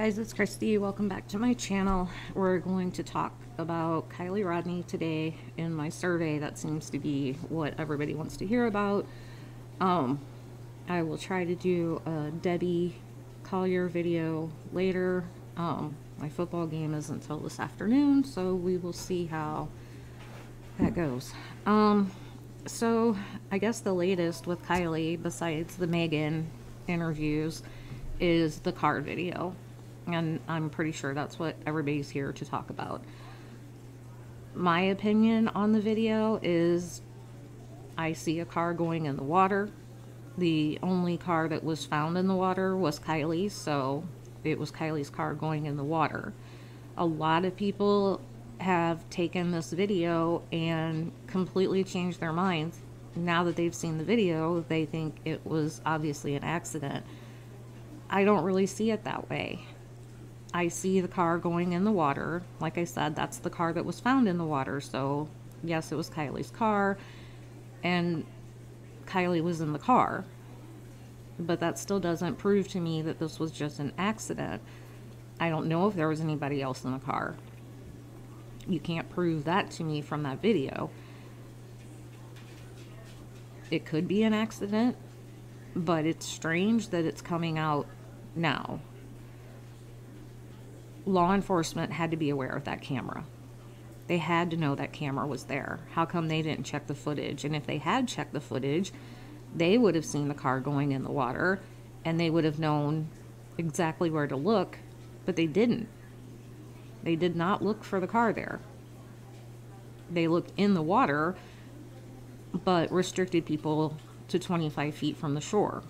guys, it's Christy. Welcome back to my channel. We're going to talk about Kiely Rodni today in my survey. That seems to be what everybody wants to hear about. I will try to do a Debbie Collier video later. My football game isn't until this afternoon, so we will see how that goes. So I guess the latest with Kiely, besides the Meghan interviews, is the car video, and I'm pretty sure that's what everybody's here to talk about. My opinion on the video is I see a car going in the water. The only car that was found in the water was Kiely's, so it was Kiely's car going in the water. A lot of people have taken this video and completely changed their minds. Now that they've seen the video, they think it was obviously an accident. I don't really see it that way. I see the car going in the water. Like I said, that's the car that was found in the water. So yes, it was Kiely's car, and Kiely was in the car. But that still doesn't prove to me that this was just an accident. I don't know if there was anybody else in the car. You can't prove that to me from that video. It could be an accident, but it's strange that it's coming out now. Law enforcement had to be aware of that camera. They had to know that camera was there. How come they didn't check the footage? And if they had checked the footage, they would have seen the car going in the water, and they would have known exactly where to look, but they didn't. They did not look for the car there. They looked in the water, but restricted people to 25 feet from the shore.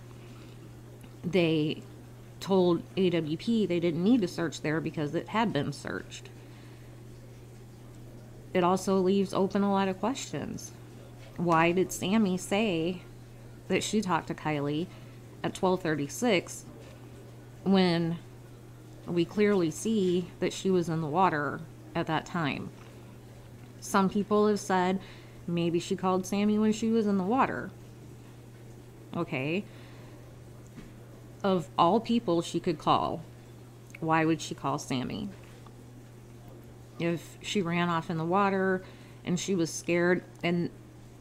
They told AWP they didn't need to search there because it had been searched. It also leaves open a lot of questions. Why did Sami say that she talked to Kiely at 12:36 when we clearly see that she was in the water at that time? Some people have said maybe she called Sami when she was in the water. Okay. Of all people she could call, why would she call Sami? If she ran off in the water and she was scared, and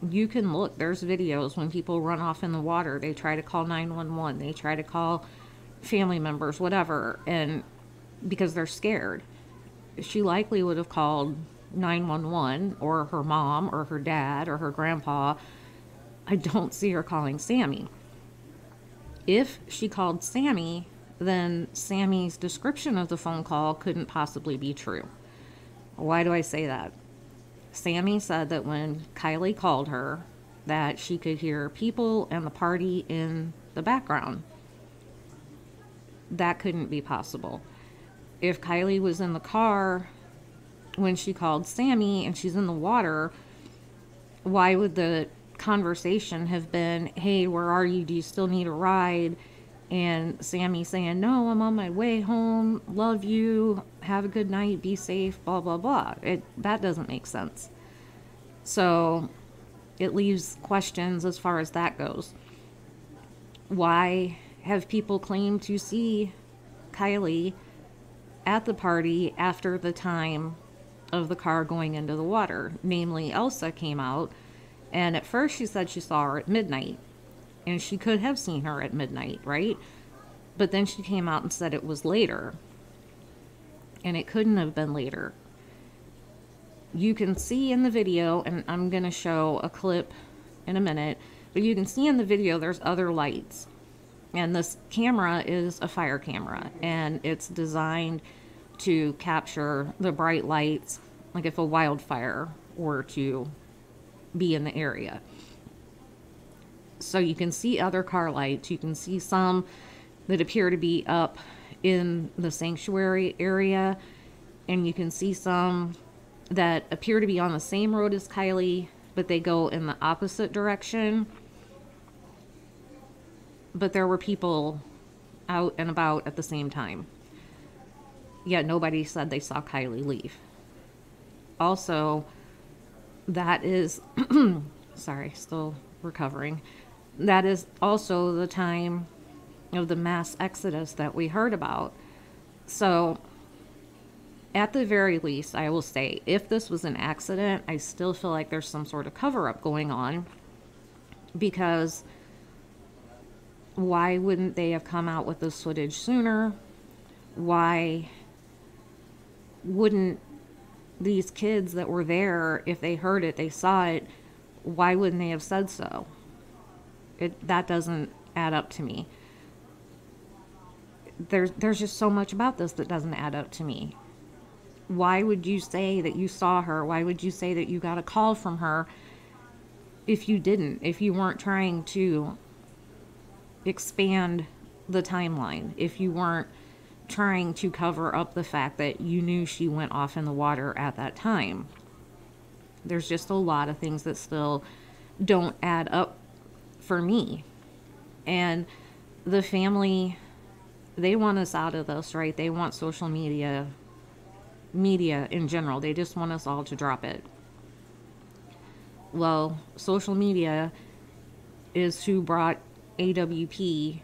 you can look, there's videos when people run off in the water, they try to call 911, they try to call family members, whatever, and because they're scared. She likely would have called 911 or her mom or her dad or her grandpa. I don't see her calling Sami. If she called Sami, then Sami's description of the phone call couldn't possibly be true. Why do I say that? Sami said that when Kiely called her, that she could hear people and the party in the background. That couldn't be possible. If Kiely was in the car when she called Sami and she's in the water, why would the conversation have been, hey, where are you? Do you still need a ride? And Sami saying, no, I'm on my way home. Love you. Have a good night. Be safe. Blah, blah, blah. That doesn't make sense. So it leaves questions as far as that goes. Why have people claimed to see Kiely at the party after the time of the car going into the water? Namely, Elsa came out, and at first she said she saw her at midnight, and she could have seen her at midnight, right? But then she came out and said it was later, and it couldn't have been later. You can see in the video, and I'm going to show a clip in a minute, but you can see in the video there's other lights. And this camera is a fire camera, and it's designed to capture the bright lights, like if a wildfire were to be in the area. So you can see other car lights. You can see some that appear to be up in the sanctuary area, and you can see some that appear to be on the same road as Kiely, but they go in the opposite direction. But there were people out and about at the same time. Yet nobody said they saw Kiely leave. Also, that is, sorry, still recovering. That is also the time of the mass exodus that we heard about. So, at the very least, I will say, if this was an accident, I still feel like there's some sort of cover up going on, because why wouldn't they have come out with this footage sooner? Why wouldn't these kids that were there, if they heard it, they saw it, why wouldn't they have said so? That doesn't add up to me. There's just so much about this that doesn't add up to me. Why would you say that you saw her? Why would you say that you got a call from her if you didn't? If you weren't trying to expand the timeline, if you weren't trying to cover up the fact that you knew she went off in the water at that time. There's just a lot of things that still don't add up for me. And the family, they want us out of this, right? They want social media in general. They just want us all to drop it. Well, social media is who brought AWP,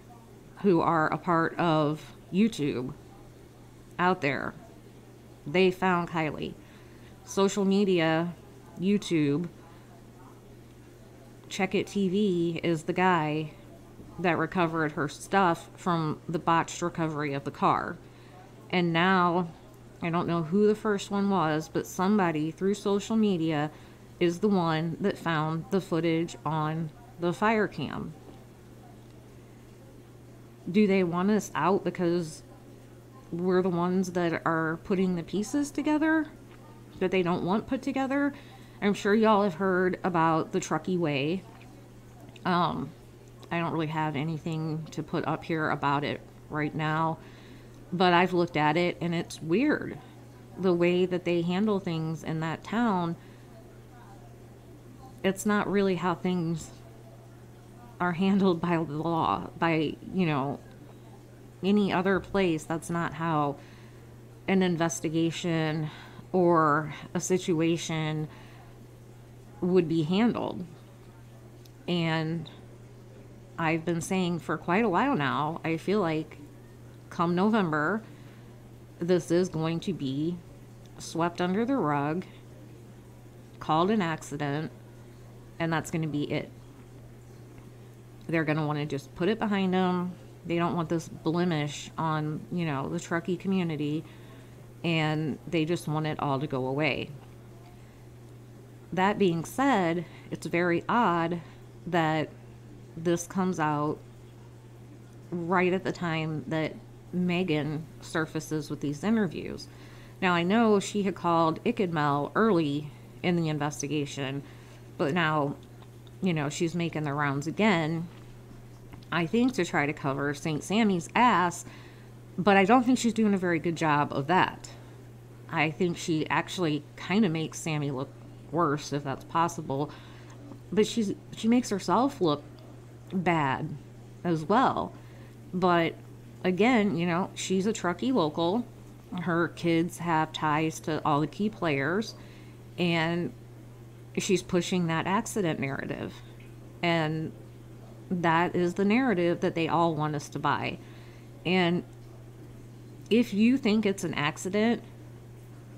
who are a part of YouTube, out there. They found Kiely. Social media, YouTube, Check It TV is the guy that recovered her stuff from the botched recovery of the car. And now, I don't know who the first one was, but somebody through social media is the one that found the footage on the fire cam. Do they want us out because we're the ones that are putting the pieces together that they don't want put together? I'm sure y'all have heard about the Truckee Way. I don't really have anything to put up here about it right now, but I've looked at it and it's weird. The way that they handle things in that town, it's not really how things are handled by the law, by, any other place. That's not how an investigation or a situation would be handled. And I've been saying for quite a while now, I feel like come November, this is going to be swept under the rug, called an accident, and that's going to be it. They're going to want to just put it behind them. They don't want this blemish on, the Truckee community, and they just want it all to go away. That being said, it's very odd that this comes out right at the time that Meghan surfaces with these interviews. Now, I know she had called Ickadmel early in the investigation, but now, she's making the rounds again, I think to try to cover St. Sami's ass, but I don't think she's doing a very good job of that. I think she actually kind of makes Sami look worse, if that's possible, but she makes herself look bad as well. But again, she's a Truckee local. Her kids have ties to all the key players, and she's pushing that accident narrative. And that is the narrative that they all want us to buy. And if you think it's an accident,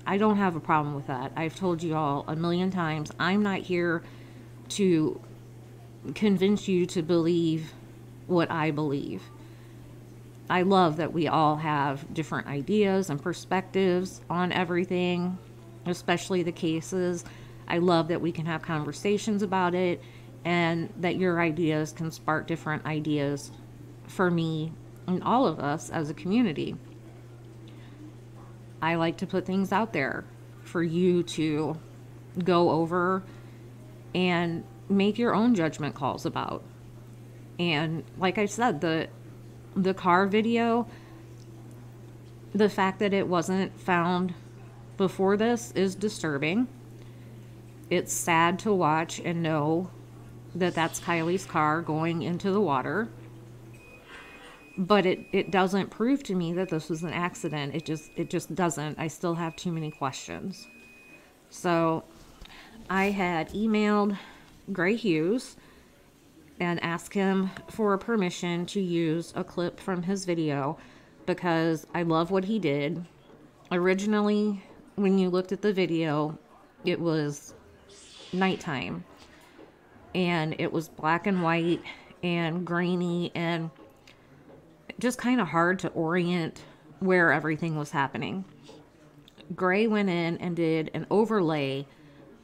I don't have a problem with that. I've told you all a million times, I'm not here to convince you to believe what I believe. I love that we all have different ideas and perspectives on everything, especially the cases. I love that we can have conversations about it, and that your ideas can spark different ideas for me and all of us as a community. I like to put things out there for you to go over and make your own judgment calls about. And like I said, the car video, the fact that it wasn't found before this is disturbing. It's sad to watch and know that that's Kiely's car going into the water. But it doesn't prove to me that this was an accident. It just doesn't. I still have too many questions. So I had emailed Gray Hughes and asked him for permission to use a clip from his video because I love what he did. Originally, when you looked at the video, it was nighttime and it was black and white and grainy and just kind of hard to orient where everything was happening. Gray went in and did an overlay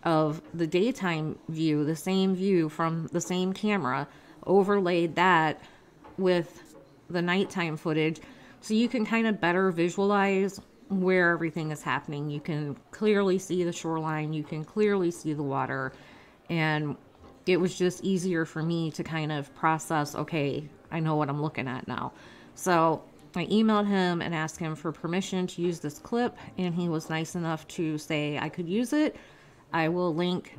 of the daytime view, the same view from the same camera, overlaid that with the nighttime footage so you can kind of better visualize where everything is happening. You can clearly see the shoreline, you can clearly see the water, and it was just easier for me to kind of process, okay, I know what I'm looking at now. So I emailed him and asked him for permission to use this clip, and he was nice enough to say I could use it. I will link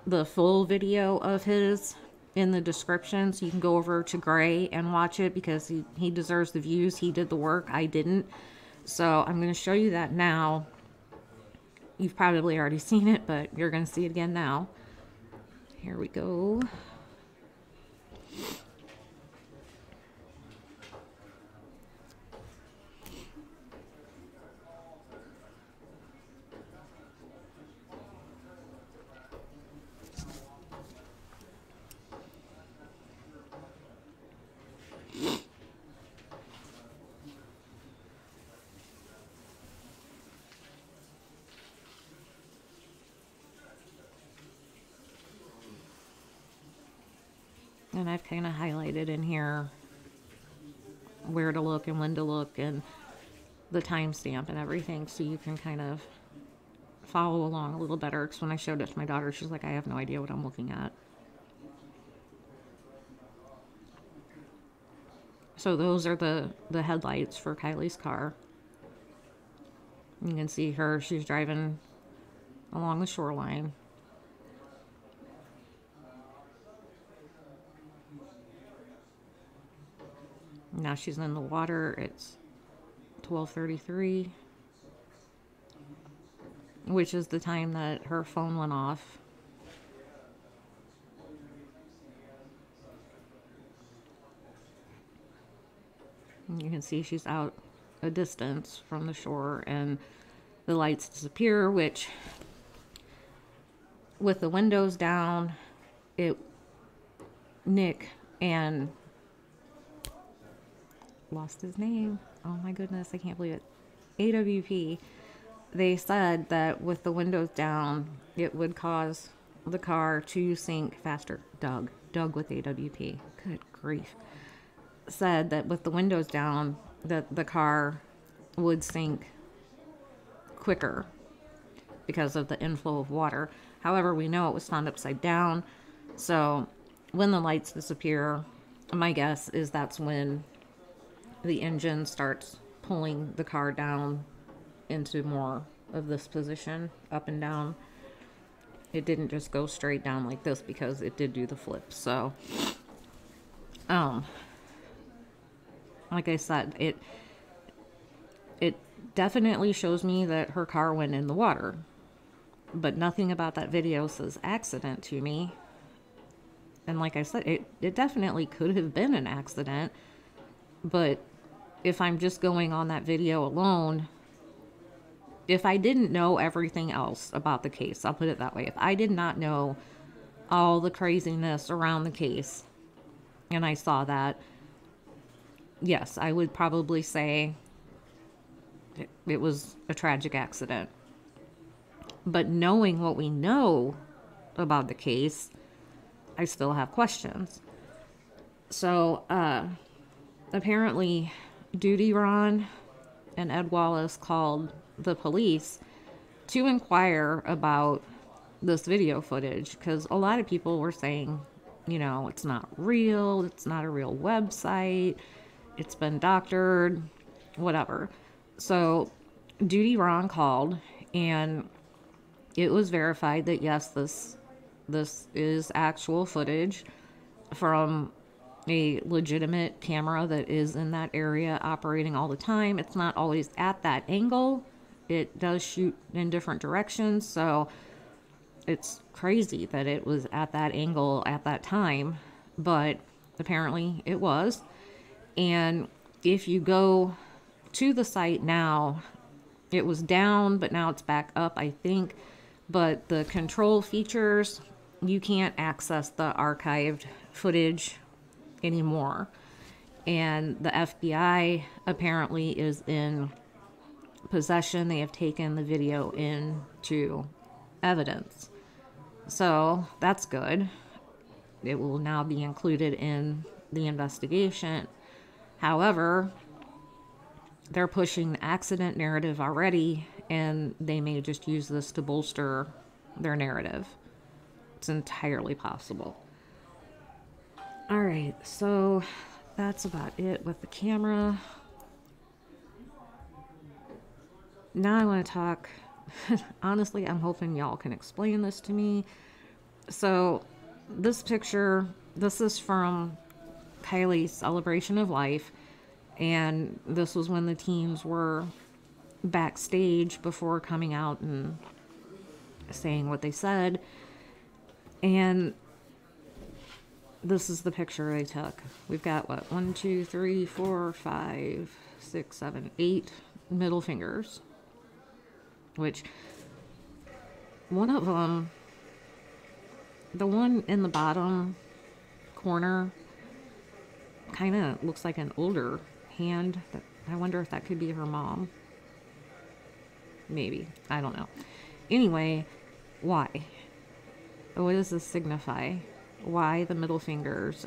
the full video of his in the description, so you can go over to Gray and watch it, because he deserves the views. He did the work, I didn't. So I'm going to show you that now. You've probably already seen it, but you're going to see it again now. Here we go. And I've kind of highlighted in here where to look and when to look and the timestamp and everything, so you can kind of follow along a little better. Because when I showed it to my daughter, she's like, I have no idea what I'm looking at. So those are the headlights for Kiely's car. You can see her, she's driving along the shoreline. Now she's in the water. It's 12:33, which is the time that her phone went off. And you can see she's out a distance from the shore and the lights disappear, which with the windows down, Nick and lost his name. Oh my goodness, I can't believe it. AWP. They said that with the windows down, it would cause the car to sink faster. Doug with AWP. Good grief. Said that with the windows down, that the car would sink quicker because of the inflow of water. However, we know it was found upside down. So when the lights disappear, my guess is that's when the engine starts pulling the car down into more of this position, up and down. It didn't just go straight down like this, because it did do the flip. So like I said, it definitely shows me that her car went in the water, but nothing about that video says accident to me. And like I said, it definitely could have been an accident. But if I'm just going on that video alone, if I didn't know everything else about the case, I'll put it that way. If I did not know all the craziness around the case and I saw that, yes, I would probably say it was a tragic accident. But knowing what we know about the case, I still have questions. So, apparently, Duty Ron and Ed Wallace called the police to inquire about this video footage, because a lot of people were saying, you know, it's not real, it's not a real website, it's been doctored, whatever. So Duty Ron called, and it was verified that yes, this is actual footage from a legitimate camera that is in that area operating all the time. It's not always at that angle. It does shoot in different directions, so it's crazy that it was at that angle at that time, but apparently it was. And if you go to the site now. It was down, but now it's back up, I think. But the control features, you can't access the archived footage anymore. And the FBI apparently is in possession. They have taken the video into evidence. So that's good. It will now be included in the investigation. However, they're pushing the accident narrative already, and they may just use this to bolster their narrative. It's entirely possible. All right, so that's about it with the camera. Now I want to talk. Honestly, I'm hoping y'all can explain this to me. So this picture, this is from Kiely's celebration of life. And this was when the teams were backstage before coming out and saying what they said. And this is the picture they took. We've got what? 1, 2, 3, 4, 5, 6, 7, 8 middle fingers. Which, one of them, the one in the bottom corner, kind of looks like an older hand. I wonder if that could be her mom. Maybe. I don't know. Anyway, why? What does this signify? Why the middle fingers?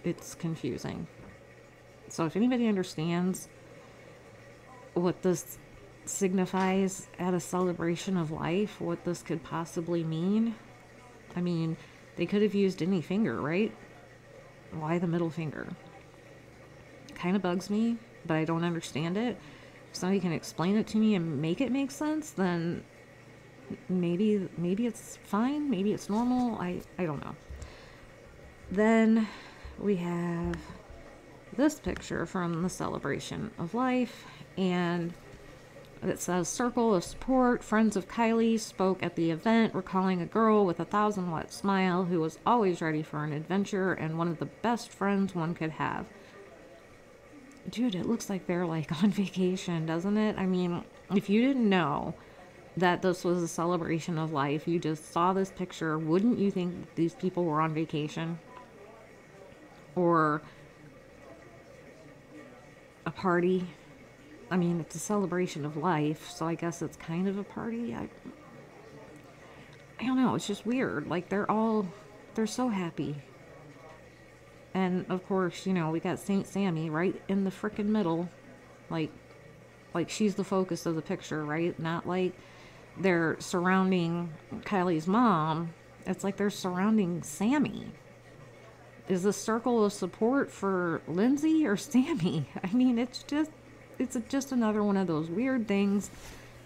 It's confusing. So if anybody understands what this signifies at a celebration of life, what this could possibly mean, I mean, they could have used any finger, right? Why the middle finger? Kind of bugs me, but I don't understand it. If somebody can explain it to me and make it make sense, then maybe it's fine, maybe it's normal. I don't know. Then we have this picture from the celebration of life, and it says, "Circle of support. Friends of Kiely spoke at the event, recalling a girl with a 1,000-watt smile who was always ready for an adventure and one of the best friends one could have." Dude, it looks like they're like on vacation, doesn't it? I mean, if you didn't know that this was a celebration of life, you just saw this picture, wouldn't you think these people were on vacation? Or a party? I mean, it's a celebration of life, so I guess it's kind of a party. I don't know, it's just weird. Like, they're so happy. And, of course, you know, we got St. Sami right in the frickin' middle. Like she's the focus of the picture, right? Not like they're surrounding Kiely's mom. It's like they're surrounding Sami. Is the circle of support for Lindsay or Sami? I mean, it's just another one of those weird things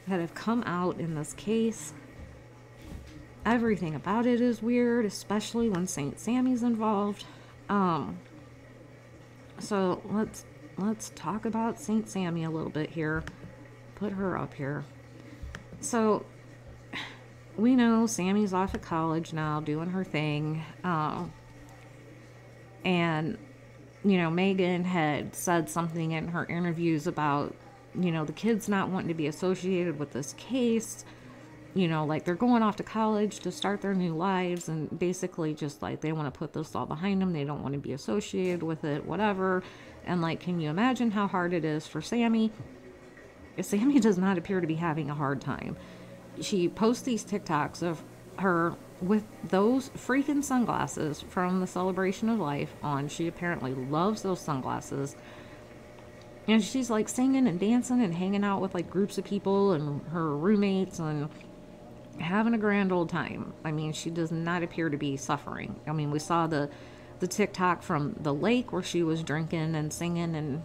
that have come out in this case. Everything about it is weird, especially when St. Sami's involved. So let's talk about St. Sami a little bit here. Put her up here. So we know Sami's off at college now, doing her thing. And you know, Meghan had said something in her interviews about, you know, the kids not wanting to be associated with this case. You know, like they're going off to college to start their new lives, and basically just like they want to put this all behind them. They don't want to be associated with it, whatever. And like, can you imagine how hard it is for Sami? Sami does not appear to be having a hard time. She posts these TikToks of her with those freaking sunglasses from the celebration of life on. She apparently loves those sunglasses. And she's like singing and dancing and hanging out with like groups of people and her roommates and having a grand old time. I mean, she does not appear to be suffering. I mean, we saw the TikTok from the lake where she was drinking and singing and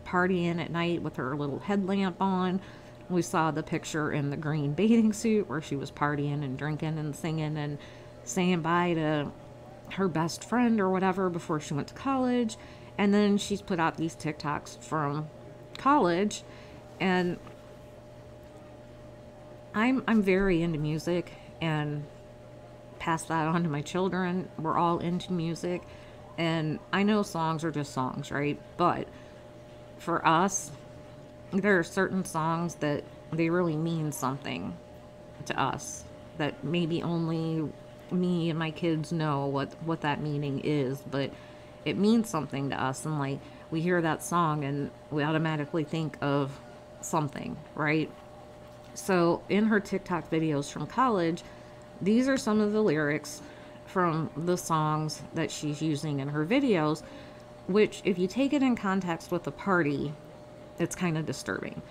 partying at night with her little headlamp on. We saw the picture in the green bathing suit where she was partying and drinking and singing and saying bye to her best friend or whatever before she went to college. And then she's put out these TikToks from college, and I'm very into music and pass that on to my children. We're all into music, and I know songs are just songs, right? But for us, there are certain songs that they really mean something to us that maybe only me and my kids know what that meaning is, but it means something to us. And like, we hear that song and we automatically think of something, right? So in her TikTok videos from college, these are some of the lyrics from the songs that she's using in her videos, which, if you take it in context with the party, it's kind of disturbing.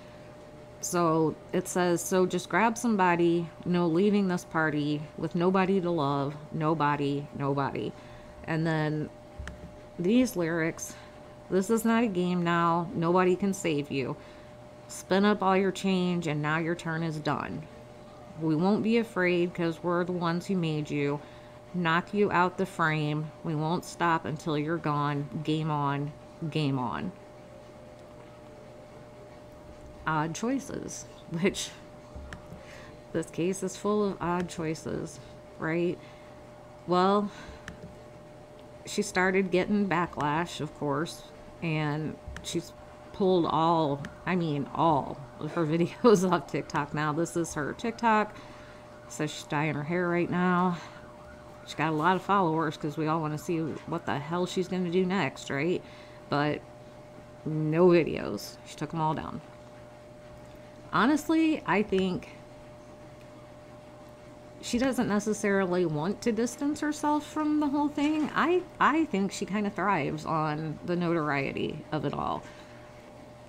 So it says, so just grab somebody, no leaving this party with nobody to love, nobody, nobody. And then these lyrics, this is not a game now, nobody can save you. Spin up all your change and now your turn is done. We won't be afraid because we're the ones who made you. Knock you out the frame. We won't stop until you're gone. Game on, game on. Odd choices, which this case is full of odd choices, right? Well, she started getting backlash, of course, and she's pulled all of her videos off TikTok now. This is her TikTok. So she's dyeing her hair right now. She's got a lot of followers because we all want to see what the hell she's going to do next, right? But no videos. She took them all down. Honestly, I think she doesn't necessarily want to distance herself from the whole thing. I think she kind of thrives on the notoriety of it all.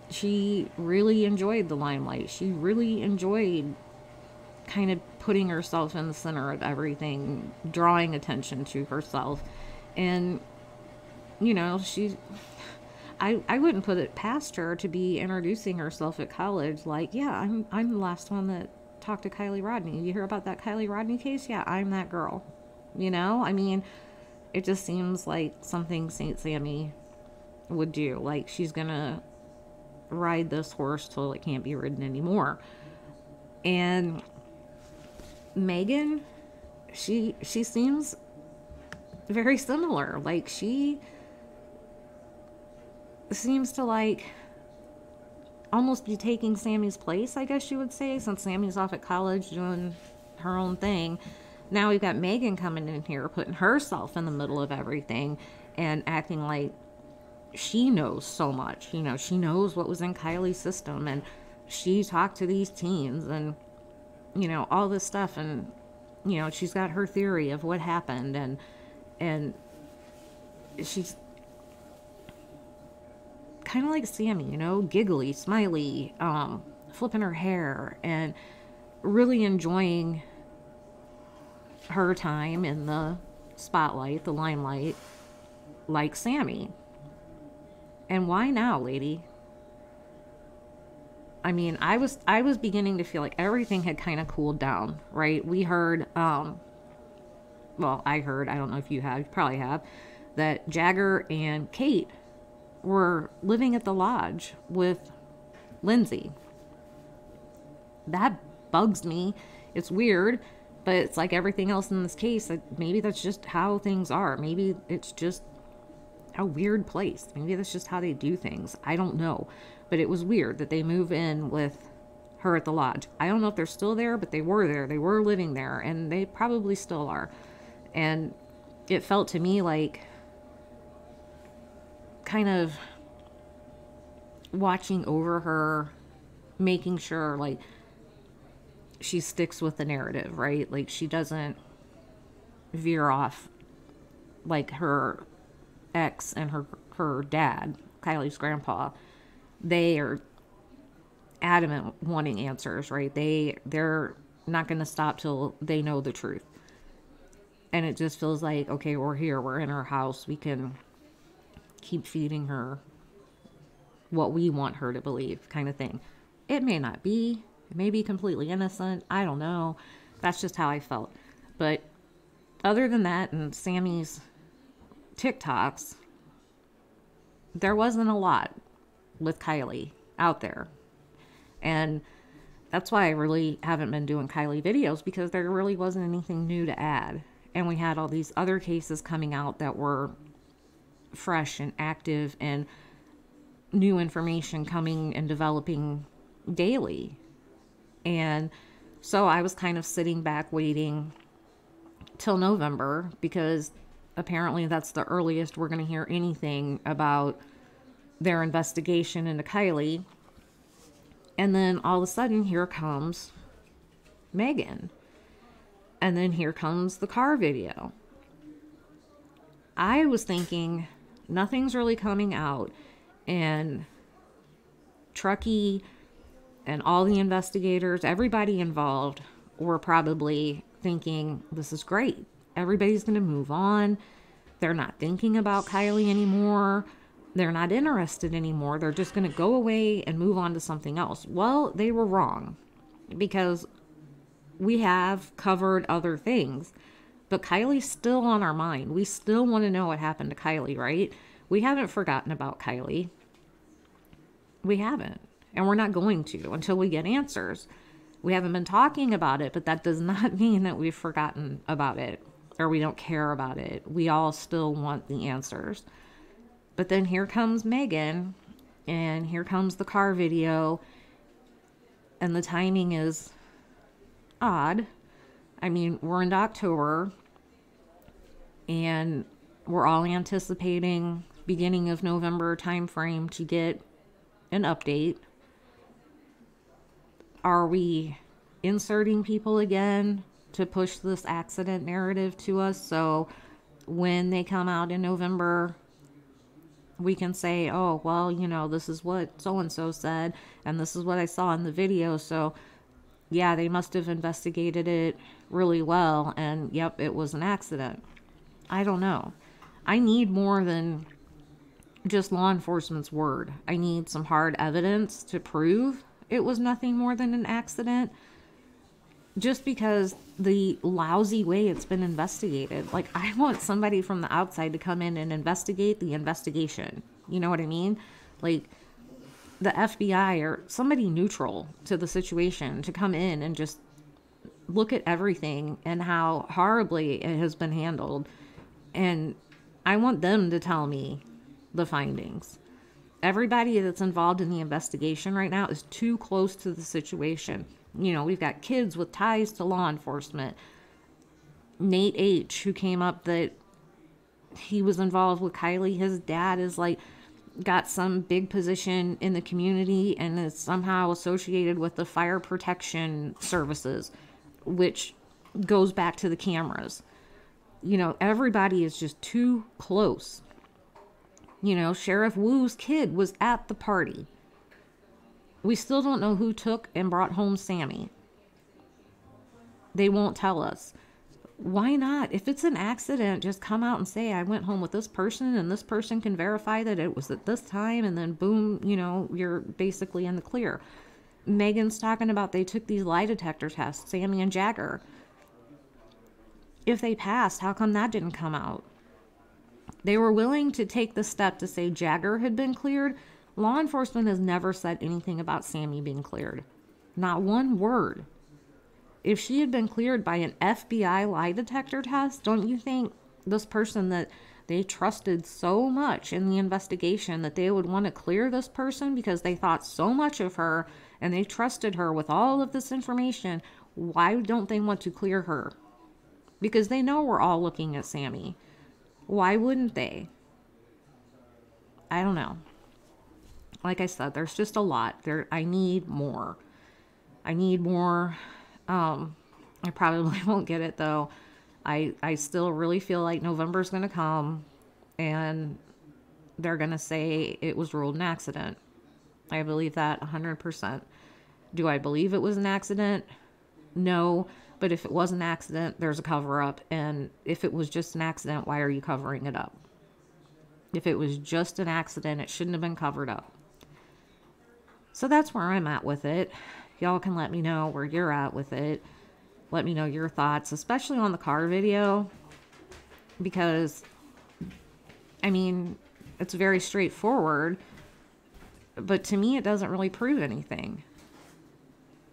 She really enjoyed the limelight. She really enjoyed kind of putting herself in the center of everything, drawing attention to herself. And, you know, I wouldn't put it past her to be introducing herself at college like, yeah, I'm the last one that talked to Kiely Rodni. You hear about that Kiely Rodni case? Yeah, I'm that girl. You know, I mean, it just seems like something St. Sami would do. Like, she's gonna ride this horse till it can't be ridden anymore. And Meghan, she seems very similar. Like, she seems to like almost be taking Sami's place, I guess you would say, since Sami's off at college doing her own thing. Now we've got Meghan coming in here, putting herself in the middle of everything and acting like she knows so much. You know, she knows what was in Kylie's system, and she talked to these teens and, you know, all this stuff. And, you know, she's got her theory of what happened, and she's kind of like Sami, you know, giggly, smiley, flipping her hair, and really enjoying her time in the spotlight, the limelight, like Sami. And why now, lady? I mean, I was beginning to feel like everything had kind of cooled down, right? We heard, well, I heard, I don't know if you have, you probably have, that Jagger and Kate were living at the lodge with Lindsay. That bugs me. It's weird, but it's like everything else in this case. Maybe that's just how things are. Maybe it's just a weird place. Maybe that's just how they do things. I don't know. But it was weird that they move in with her at the lodge. I don't know if they're still there, but they were there. They were living there, and they probably still are. And it felt to me like kind of watching over her, making sure like she sticks with the narrative, right? Like she doesn't veer off like her ex and her dad, Kylie's grandpa. They are adamant wanting answers, right? They're not going to stop till they know the truth. And it just feels like, okay, we're here, we're in her house, we can keep feeding her what we want her to believe, kind of thing. It may not be. It may be completely innocent. I don't know. That's just how I felt. But other than that, and Sami's TikToks, there wasn't a lot with Kiely out there. And that's why I really haven't been doing Kiely videos, because there really wasn't anything new to add. And we had all these other cases coming out that were fresh and active and new information coming and developing daily. And so I was kind of sitting back waiting till November, because apparently that's the earliest we're going to hear anything about their investigation into Kiely. And then all of a sudden, here comes Meghan. And then here comes the car video. I was thinking nothing's really coming out, and Truckee and all the investigators, everybody involved, were probably thinking, this is great. Everybody's going to move on. They're not thinking about Kiely anymore. They're not interested anymore. They're just going to go away and move on to something else. Well, they were wrong, because we have covered other things. But Kylie's still on our mind. We still want to know what happened to Kiely, right? We haven't forgotten about Kiely. We haven't. And we're not going to until we get answers. We haven't been talking about it, but that does not mean that we've forgotten about it or we don't care about it. We all still want the answers. But then here comes Meghan, and here comes the car video, and the timing is odd. I mean, we're into October, and we're all anticipating beginning of November timeframe to get an update. Are we inserting people again to push this accident narrative to us, so when they come out in November, we can say, oh, well, you know, this is what so-and-so said, and this is what I saw in the video, so yeah, they must have investigated it really well, and yep, it was an accident. I don't know. I need more than just law enforcement's word. I need some hard evidence to prove it was nothing more than an accident. Just because the lousy way it's been investigated. Like, I want somebody from the outside to come in and investigate the investigation. You know what I mean? Like, the FBI or somebody neutral to the situation to come in and just look at everything and how horribly it has been handled. And I want them to tell me the findings. Everybody that's involved in the investigation right now is too close to the situation. You know, we've got kids with ties to law enforcement. Nate H., who came up that he was involved with Kiely, his dad is like, got some big position in the community and is somehow associated with the fire protection services, which goes back to the cameras. You know, everybody is just too close. You know, Sheriff Wu's kid was at the party. We still don't know who took and brought home Sami. They won't tell us. Why not? If it's an accident, just come out and say, I went home with this person, and this person can verify that it was at this time, and then boom, you know, you're basically in the clear. Meghan's talking about they took these lie detector tests, Sami and Jagger. If they passed, how come that didn't come out? They were willing to take the step to say Jagger had been cleared. Law enforcement has never said anything about Sami being cleared. Not one word. If she had been cleared by an FBI lie detector test, don't you think this person that they trusted so much in the investigation that they would want to clear this person because they thought so much of her and they trusted her with all of this information? Why don't they want to clear her? Because they know we're all looking at Sami. Why wouldn't they? I don't know. Like I said, there's just a lot. I need more. I need more. I probably won't get it, though. I still really feel like November's going to come and they're going to say it was ruled an accident. I believe that 100%. Do I believe it was an accident? No. But if it was an accident, there's a cover-up. And if it was just an accident, why are you covering it up? If it was just an accident, it shouldn't have been covered up. So that's where I'm at with it. Y'all can let me know where you're at with it. Let me know your thoughts, especially on the car video. Because, I mean, it's very straightforward. But to me, it doesn't really prove anything.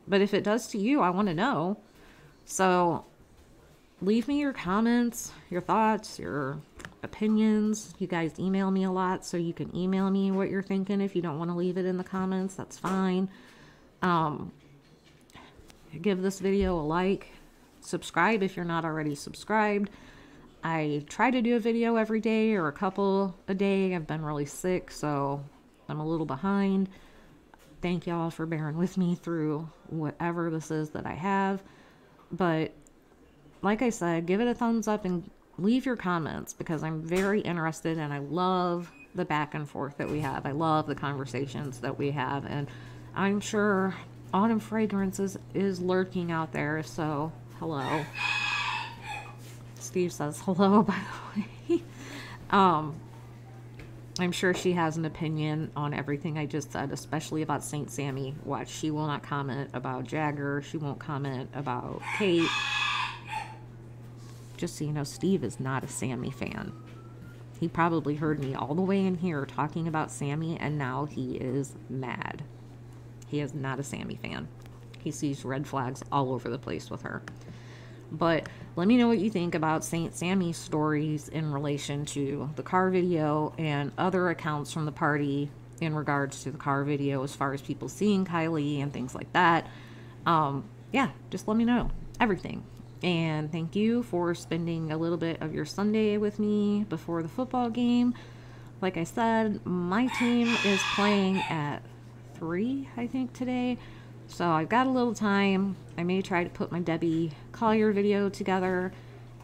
But if it does to you, I want to know. So leave me your comments, your thoughts, your opinions. You guys email me a lot, so you can email me what you're thinking. If you don't want to leave it in the comments, that's fine. Give this video a like. Subscribe if you're not already subscribed. I try to do a video every day or a couple a day. I've been really sick, so I'm a little behind. Thank y'all for bearing with me through whatever this is that I have. But like I said, give it a thumbs up and leave your comments, because I'm very interested and I love the back and forth that we have. I love the conversations that we have, and I'm sure Autumn Fragrances is lurking out there, so hello. Steve says hello, by the way. I'm sure she has an opinion on everything I just said, especially about St. Sami. Watch, she will not comment about Jagger. She won't comment about Kate. Just so you know, Steve is not a Sami fan. He probably heard me all the way in here talking about Sami, and now he is mad. He is not a Sami fan. He sees red flags all over the place with her. But let me know what you think about St. Sami's stories in relation to the car video and other accounts from the party in regards to the car video, as far as people seeing Kiely and things like that. Yeah, just let me know everything. And thank you for spending a little bit of your Sunday with me before the football game. Like I said, my team is playing at 3, I think, today. So I've got a little time. I may try to put my Debbie Collier video together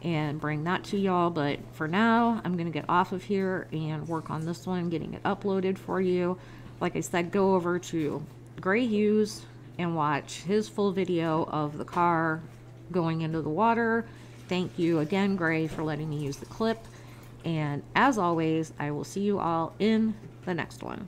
and bring that to y'all. But for now, I'm going to get off of here and work on this one, getting it uploaded for you. Like I said, go over to Gray Hughes and watch his full video of the car going into the water. Thank you again, Gray, for letting me use the clip. And as always, I will see you all in the next one.